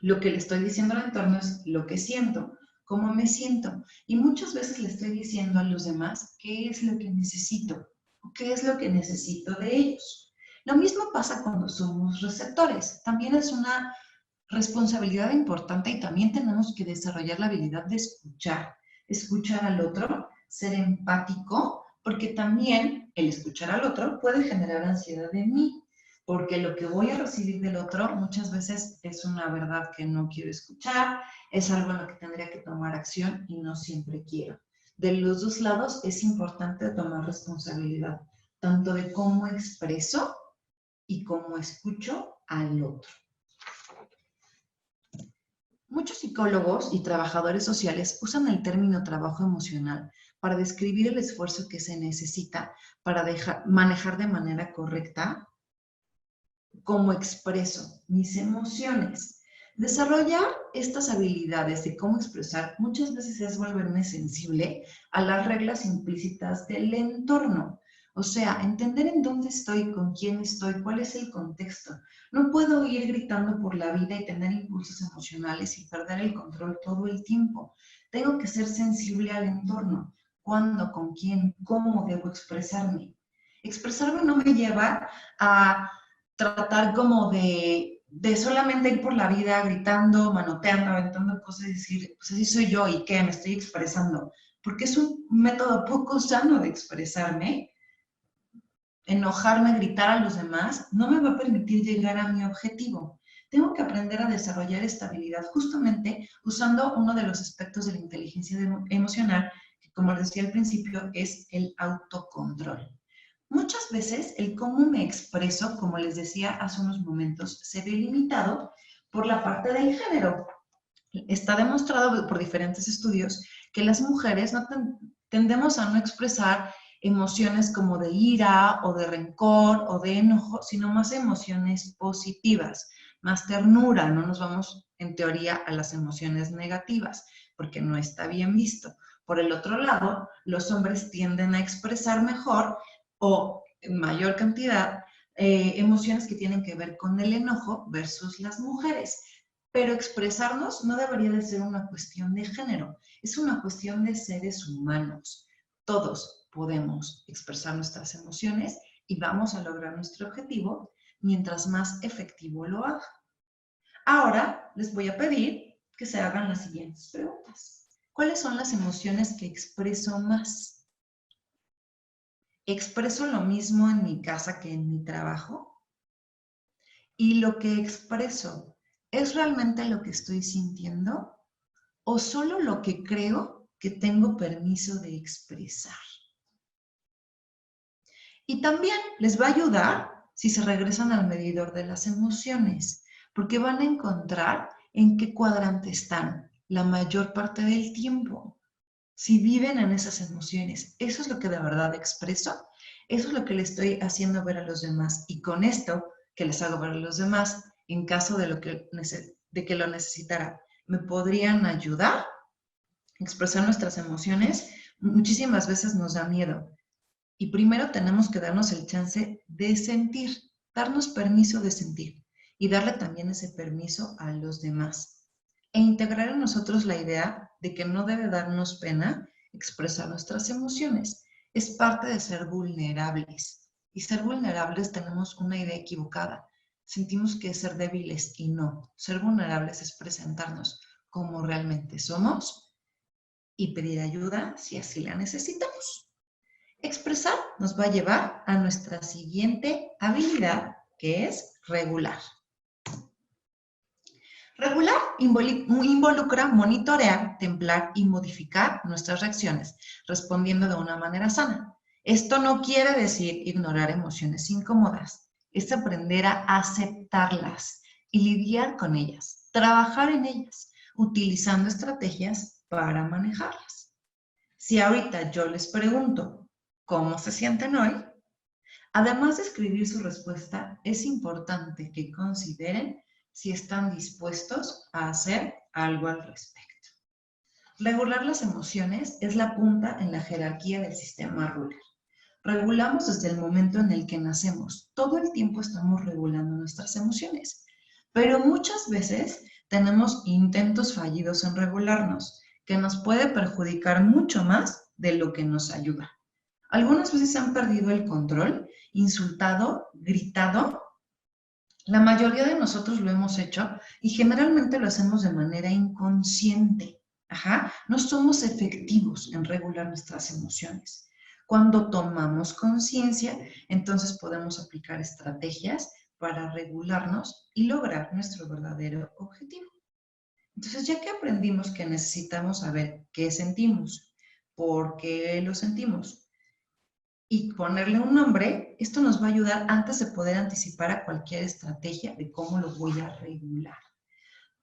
lo que le estoy diciendo al entorno es lo que siento, cómo me siento. Y muchas veces le estoy diciendo a los demás qué es lo que necesito, o qué es lo que necesito de ellos. Lo mismo pasa cuando somos receptores. También es una responsabilidad importante y también tenemos que desarrollar la habilidad de escuchar al otro, ser empático, porque también el escuchar al otro puede generar ansiedad en mí, porque lo que voy a recibir del otro muchas veces es una verdad que no quiero escuchar, es algo en lo que tendría que tomar acción y no siempre quiero. De los dos lados es importante tomar responsabilidad, tanto de cómo expreso y cómo escucho al otro. Muchos psicólogos y trabajadores sociales usan el término trabajo emocional para describir el esfuerzo que se necesita para manejar de manera correcta cómo expreso mis emociones. Desarrollar estas habilidades de cómo expresar muchas veces es volverme sensible a las reglas implícitas del entorno. O sea, entender en dónde estoy, con quién estoy, cuál es el contexto. No puedo ir gritando por la vida y tener impulsos emocionales y perder el control todo el tiempo. Tengo que ser sensible al entorno. ¿Cuándo, con quién, cómo debo expresarme? Expresarme no me lleva a tratar como de solamente ir por la vida gritando, manoteando, aventando cosas y decir, pues así soy yo y qué, me estoy expresando. Porque es un método poco sano de expresarme. Enojarme, gritar a los demás, no me va a permitir llegar a mi objetivo. Tengo que aprender a desarrollar esta habilidad justamente usando uno de los aspectos de la inteligencia emocional, que como les decía al principio, es el autocontrol. Muchas veces el cómo me expreso, como les decía hace unos momentos, se ve limitado por la parte del género. Está demostrado por diferentes estudios que las mujeres tendemos a no expresar emociones como de ira o de rencor o de enojo, sino más emociones positivas, más ternura. No nos vamos en teoría a las emociones negativas porque no está bien visto. Por el otro lado, los hombres tienden a expresar mejor o en mayor cantidad emociones que tienen que ver con el enojo versus las mujeres. Pero expresarnos no debería de ser una cuestión de género, es una cuestión de seres humanos. Todos podemos expresar nuestras emociones y vamos a lograr nuestro objetivo mientras más efectivo lo haga. Ahora les voy a pedir que se hagan las siguientes preguntas. ¿Cuáles son las emociones que expreso más? ¿Expreso lo mismo en mi casa que en mi trabajo? ¿Y lo que expreso es realmente lo que estoy sintiendo o solo lo que creo que tengo permiso de expresar? Y también les va a ayudar si se regresan al medidor de las emociones, porque van a encontrar en qué cuadrante están la mayor parte del tiempo. Si viven en esas emociones, eso es lo que de verdad expreso, eso es lo que le estoy haciendo ver a los demás. Y con esto que les hago ver a los demás, en caso de que lo necesitara, me podrían ayudar. Expresar nuestras emociones muchísimas veces nos da miedo. Y primero tenemos que darnos el chance de sentir, darnos permiso de sentir y darle también ese permiso a los demás. E integrar en nosotros la idea de que no debe darnos pena expresar nuestras emociones. Es parte de ser vulnerables Y ser vulnerables tenemos una idea equivocada. Sentimos que es ser débiles y no. Ser vulnerables es presentarnos como realmente somos y pedir ayuda si así la necesitamos. Expresar nos va a llevar a nuestra siguiente habilidad, que es regular. Regular involucra monitorear, templar y modificar nuestras reacciones, respondiendo de una manera sana. Esto no quiere decir ignorar emociones incómodas, es aprender a aceptarlas y lidiar con ellas, trabajar en ellas, utilizando estrategias para manejarlas. Si ahorita yo les pregunto, ¿cómo se sienten hoy? Además de escribir su respuesta, es importante que consideren si están dispuestos a hacer algo al respecto. Regular las emociones es la punta en la jerarquía del sistema ruler. Regulamos desde el momento en el que nacemos. Todo el tiempo estamos regulando nuestras emociones, pero muchas veces tenemos intentos fallidos en regularnos, que nos puede perjudicar mucho más de lo que nos ayuda. Algunas veces han perdido el control, insultado, gritado. La mayoría de nosotros lo hemos hecho y generalmente lo hacemos de manera inconsciente. No somos efectivos en regular nuestras emociones. Cuando tomamos conciencia, entonces podemos aplicar estrategias para regularnos y lograr nuestro verdadero objetivo. Entonces, ya que aprendimos que necesitamos saber qué sentimos, por qué lo sentimos, y ponerle un nombre, esto nos va a ayudar antes de poder anticipar a cualquier estrategia de cómo lo voy a regular.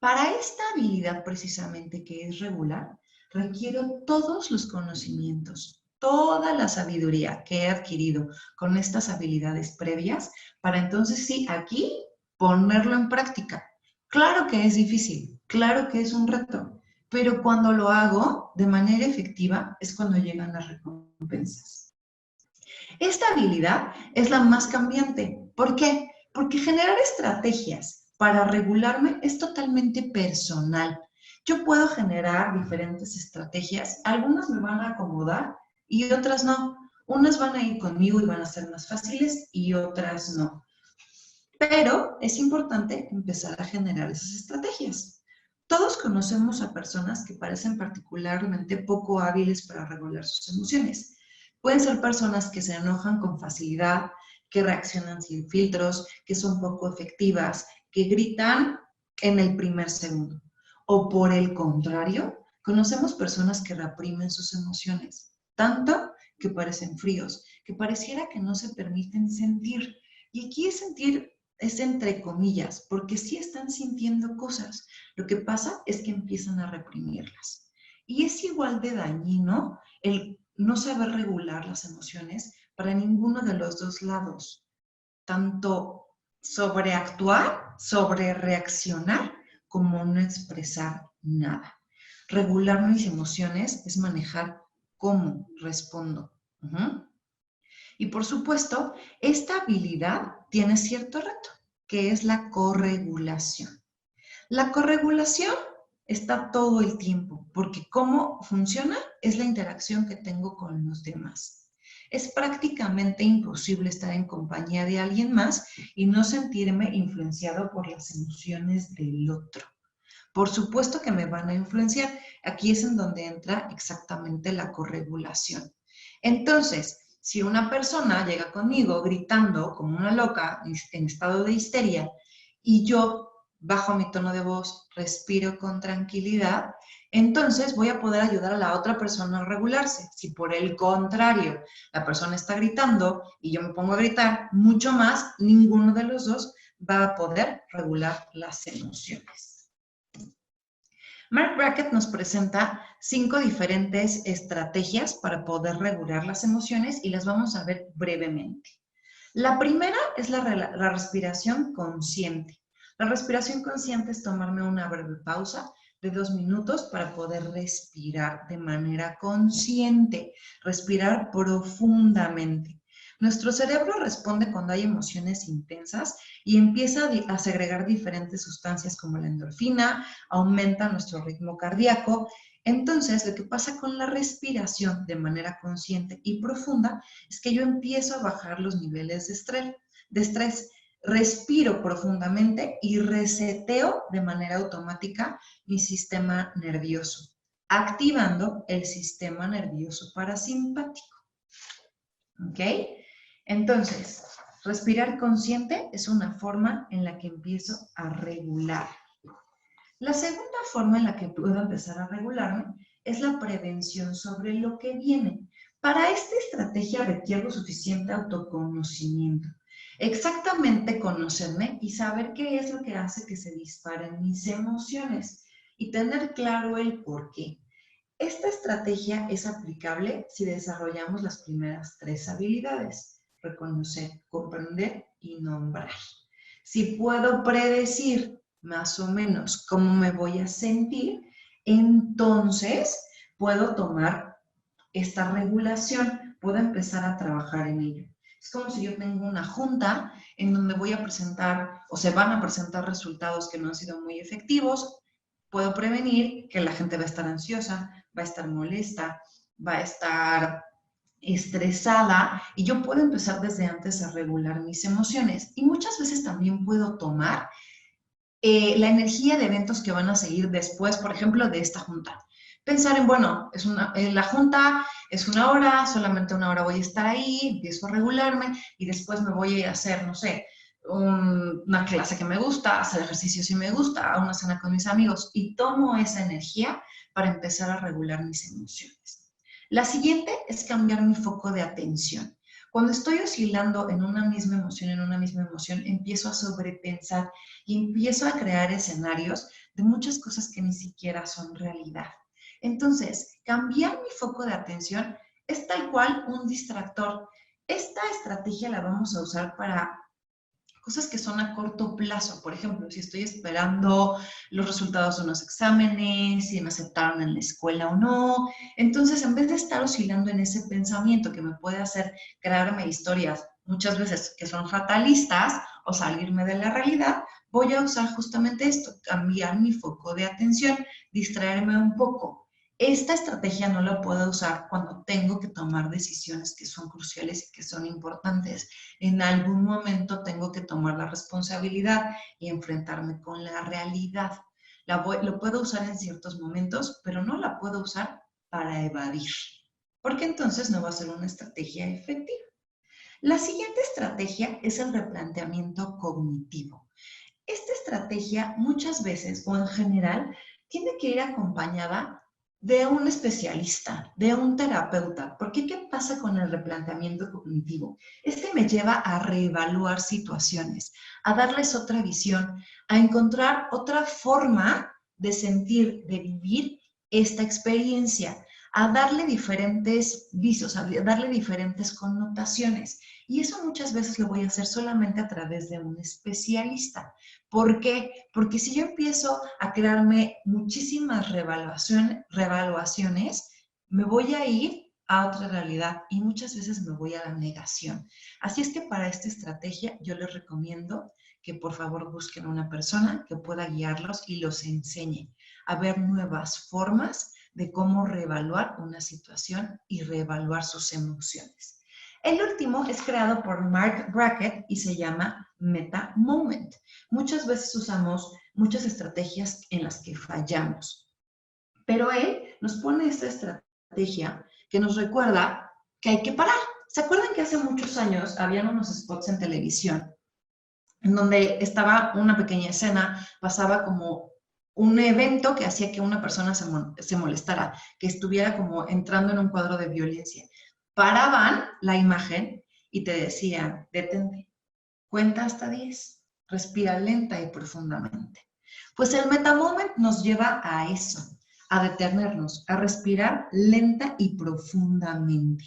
Para esta habilidad precisamente que es regular, requiero todos los conocimientos, toda la sabiduría que he adquirido con estas habilidades previas para entonces sí, aquí ponerlo en práctica. Claro que es difícil, claro que es un reto, pero cuando lo hago de manera efectiva es cuando llegan las recompensas. Esta habilidad es la más cambiante. ¿Por qué? Porque generar estrategias para regularme es totalmente personal. Yo puedo generar diferentes estrategias, algunas me van a acomodar y otras no. Unas van a ir conmigo y van a ser más fáciles y otras no. Pero es importante empezar a generar esas estrategias. Todos conocemos a personas que parecen particularmente poco hábiles para regular sus emociones. Pueden ser personas que se enojan con facilidad, que reaccionan sin filtros, que son poco efectivas, que gritan en el primer segundo. O por el contrario, conocemos personas que reprimen sus emociones, tanto que parecen fríos, que pareciera que no se permiten sentir. Y aquí es sentir es entre comillas, porque sí están sintiendo cosas. Lo que pasa es que empiezan a reprimirlas. Y es igual de dañino el no saber regular las emociones para ninguno de los dos lados. Tanto sobreactuar, sobrereaccionar, como no expresar nada. Regular mis emociones es manejar cómo respondo. Y por supuesto, esta habilidad tiene cierto reto, que es la corregulación. La corregulación está todo el tiempo, porque cómo funciona es la interacción que tengo con los demás. Es prácticamente imposible estar en compañía de alguien más y no sentirme influenciado por las emociones del otro. Por supuesto que me van a influenciar. Aquí es en donde entra exactamente la corregulación. Entonces, si una persona llega conmigo gritando como una loca en estado de histeria y yo bajo mi tono de voz, respiro con tranquilidad, entonces voy a poder ayudar a la otra persona a regularse. Si por el contrario la persona está gritando y yo me pongo a gritar, mucho más, ninguno de los dos va a poder regular las emociones. Mark Brackett nos presenta 5 diferentes estrategias para poder regular las emociones y las vamos a ver brevemente. La primera es la respiración consciente. La respiración consciente es tomarme una breve pausa de 2 minutos para poder respirar de manera consciente, respirar profundamente. Nuestro cerebro responde cuando hay emociones intensas y empieza a segregar diferentes sustancias como la endorfina, aumenta nuestro ritmo cardíaco. Entonces, lo que pasa con la respiración de manera consciente y profunda es que yo empiezo a bajar los niveles de estrés. Respiro profundamente y reseteo de manera automática mi sistema nervioso, activando el sistema nervioso parasimpático. ¿Ok? Entonces, respirar consciente es una forma en la que empiezo a regular. La segunda forma en la que puedo empezar a regularme es la prevención sobre lo que viene. Para esta estrategia requiero suficiente autoconocimiento. Exactamente conocerme y saber qué es lo que hace que se disparen mis emociones y tener claro el por qué. Esta estrategia es aplicable si desarrollamos las primeras 3 habilidades: reconocer, comprender y nombrar. Si puedo predecir más o menos cómo me voy a sentir, entonces puedo tomar esta regulación, puedo empezar a trabajar en ello. Es como si yo tengo una junta en donde voy a presentar o se van a presentar resultados que no han sido muy efectivos. Puedo prevenir que la gente va a estar ansiosa, va a estar molesta, va a estar estresada y yo puedo empezar desde antes a regular mis emociones. Y muchas veces también puedo tomar la energía de eventos que van a seguir después, por ejemplo, de esta junta. Pensar en, bueno, la junta es 1 hora, solamente 1 hora voy a estar ahí, empiezo a regularme y después me voy a ir a hacer, no sé, una clase que me gusta, hacer ejercicio si me gusta, a una cena con mis amigos y tomo esa energía para empezar a regular mis emociones. La siguiente es cambiar mi foco de atención. Cuando estoy oscilando en una misma emoción, empiezo a sobrepensar y empiezo a crear escenarios de muchas cosas que ni siquiera son realidad. Entonces, cambiar mi foco de atención es tal cual un distractor. Esta estrategia la vamos a usar para cosas que son a corto plazo. Por ejemplo, si estoy esperando los resultados de unos exámenes, si me aceptaron en la escuela o no. Entonces, en vez de estar oscilando en ese pensamiento que me puede hacer crearme historias muchas veces que son fatalistas o salirme de la realidad, voy a usar justamente esto, cambiar mi foco de atención, distraerme un poco. Esta estrategia no la puedo usar cuando tengo que tomar decisiones que son cruciales y que son importantes. En algún momento tengo que tomar la responsabilidad y enfrentarme con la realidad. Lo puedo usar en ciertos momentos, pero no la puedo usar para evadir, porque entonces no va a ser una estrategia efectiva. La siguiente estrategia es el replanteamiento cognitivo. Esta estrategia muchas veces o en general tiene que ir acompañada de un especialista, de un terapeuta. Porque ¿qué pasa con el replanteamiento cognitivo? Este me lleva a reevaluar situaciones, a darles otra visión, a encontrar otra forma de sentir, de vivir esta experiencia, a darle diferentes visos, a darle diferentes connotaciones. Y eso muchas veces lo voy a hacer solamente a través de un especialista. ¿Por qué? Porque si yo empiezo a crearme muchísimas revaluaciones, me voy a ir a otra realidad y muchas veces me voy a la negación. Así es que para esta estrategia yo les recomiendo que por favor busquen una persona que pueda guiarlos y los enseñe a ver nuevas formas de cómo reevaluar una situación y reevaluar sus emociones. El último es creado por Mark Brackett y se llama Meta Moment. Muchas veces usamos muchas estrategias en las que fallamos, pero él nos pone esta estrategia que nos recuerda que hay que parar. ¿Se acuerdan que hace muchos años habían unos spots en televisión en donde estaba una pequeña escena, pasaba como un evento que hacía que una persona se molestara, que estuviera como entrando en un cuadro de violencia? Paraban la imagen y te decían, detente, cuenta hasta 10, respira lenta y profundamente. Pues el Metamoment nos lleva a eso, a detenernos, a respirar lenta y profundamente.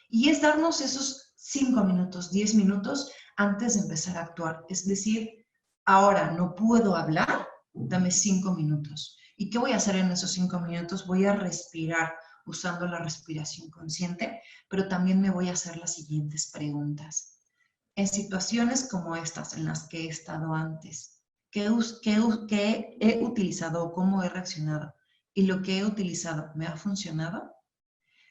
Y es darnos esos 5 minutos, 10 minutos antes de empezar a actuar. Es decir, ahora no puedo hablar, dame 5 minutos. ¿Y qué voy a hacer en esos 5 minutos? Voy a respirar usando la respiración consciente, pero también me voy a hacer las siguientes preguntas. En situaciones como estas en las que he estado antes, ¿qué he utilizado o cómo he reaccionado? ¿Y lo que he utilizado me ha funcionado?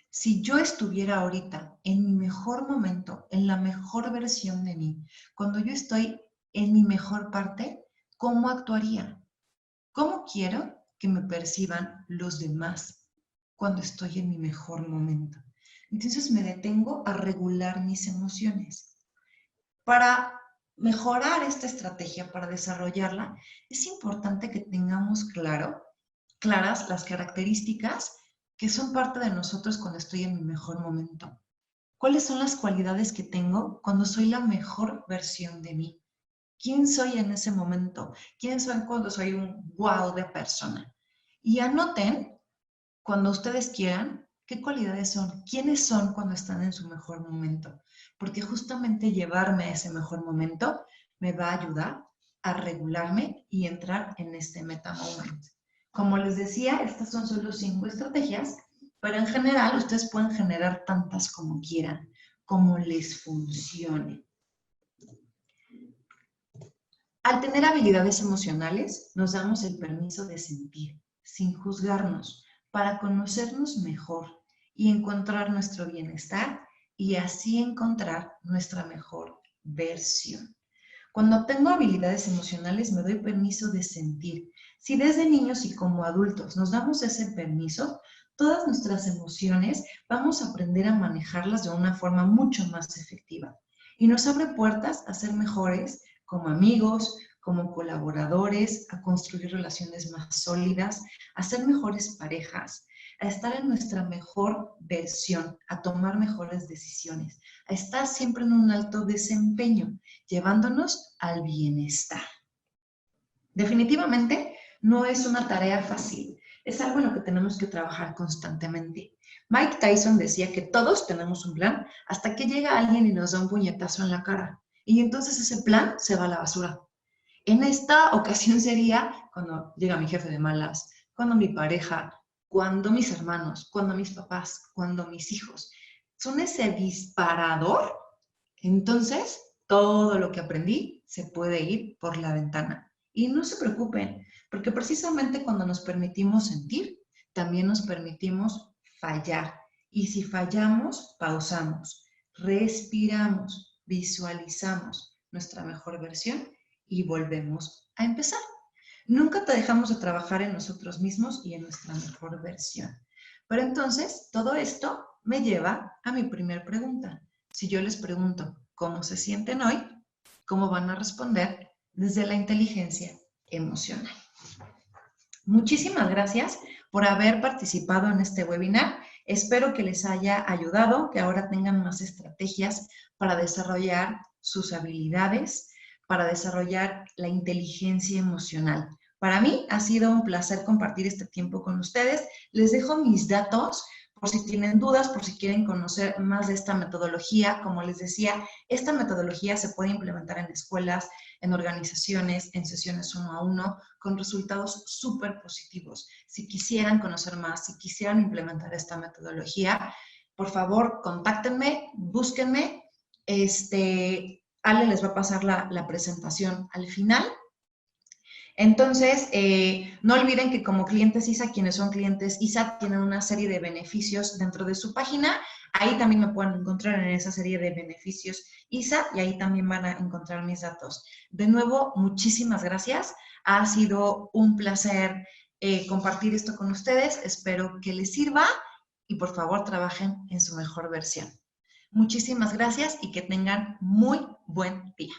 Si yo estuviera ahorita en mi mejor momento, en la mejor versión de mí, cuando yo estoy en mi mejor parte, ¿cómo actuaría? ¿Cómo quiero que me perciban los demás cuando estoy en mi mejor momento? Entonces me detengo a regular mis emociones. Para mejorar esta estrategia, para desarrollarla, es importante que tengamos claras las características que son parte de nosotros cuando estoy en mi mejor momento. ¿Cuáles son las cualidades que tengo cuando soy la mejor versión de mí? ¿Quién soy en ese momento? ¿Quién soy cuando soy un wow de persona? Y anoten, cuando ustedes quieran, qué cualidades son, quiénes son cuando están en su mejor momento. Porque justamente llevarme a ese mejor momento me va a ayudar a regularme y entrar en este meta moment. Como les decía, estas son solo 5 estrategias, pero en general ustedes pueden generar tantas como quieran, como les funcione. Al tener habilidades emocionales, nos damos el permiso de sentir, sin juzgarnos, para conocernos mejor y encontrar nuestro bienestar y así encontrar nuestra mejor versión. Cuando tengo habilidades emocionales, me doy permiso de sentir. Si desde niños y como adultos nos damos ese permiso, todas nuestras emociones vamos a aprender a manejarlas de una forma mucho más efectiva. Y nos abre puertas a ser mejores como amigos, como colaboradores, a construir relaciones más sólidas, a ser mejores parejas, a estar en nuestra mejor versión, a tomar mejores decisiones, a estar siempre en un alto desempeño, llevándonos al bienestar. Definitivamente no es una tarea fácil, es algo en lo que tenemos que trabajar constantemente. Mike Tyson decía que todos tenemos un plan hasta que llega alguien y nos da un puñetazo en la cara. Y entonces ese plan se va a la basura. En esta ocasión sería cuando llega mi jefe de malas, cuando mi pareja, cuando mis hermanos, cuando mis papás, cuando mis hijos. Son ese disparador. Entonces, todo lo que aprendí se puede ir por la ventana. Y no se preocupen, porque precisamente cuando nos permitimos sentir, también nos permitimos fallar. Y si fallamos, pausamos, respiramos, visualizamos nuestra mejor versión y volvemos a empezar. Nunca te dejamos de trabajar en nosotros mismos y en nuestra mejor versión. Pero entonces, todo esto me lleva a mi primer pregunta. Si yo les pregunto cómo se sienten hoy, ¿cómo van a responder desde la inteligencia emocional? Muchísimas gracias por haber participado en este webinar. Espero que les haya ayudado, que ahora tengan más estrategias para desarrollar sus habilidades, para desarrollar la inteligencia emocional. Para mí ha sido un placer compartir este tiempo con ustedes. Les dejo mis datos por si tienen dudas, por si quieren conocer más de esta metodología. Como les decía, esta metodología se puede implementar en escuelas, en organizaciones, en sesiones 1 a 1, con resultados súper positivos. Si quisieran conocer más, si quisieran implementar esta metodología, por favor, contáctenme, búsquenme. Ale les va a pasar la presentación al final. Entonces, no olviden que como clientes ISA, quienes son clientes ISA tienen una serie de beneficios dentro de su página. Ahí también me pueden encontrar en esa serie de beneficios ISA y ahí también van a encontrar mis datos. De nuevo, muchísimas gracias. Ha sido un placer compartir esto con ustedes. Espero que les sirva y por favor trabajen en su mejor versión. Muchísimas gracias y que tengan muy buen día.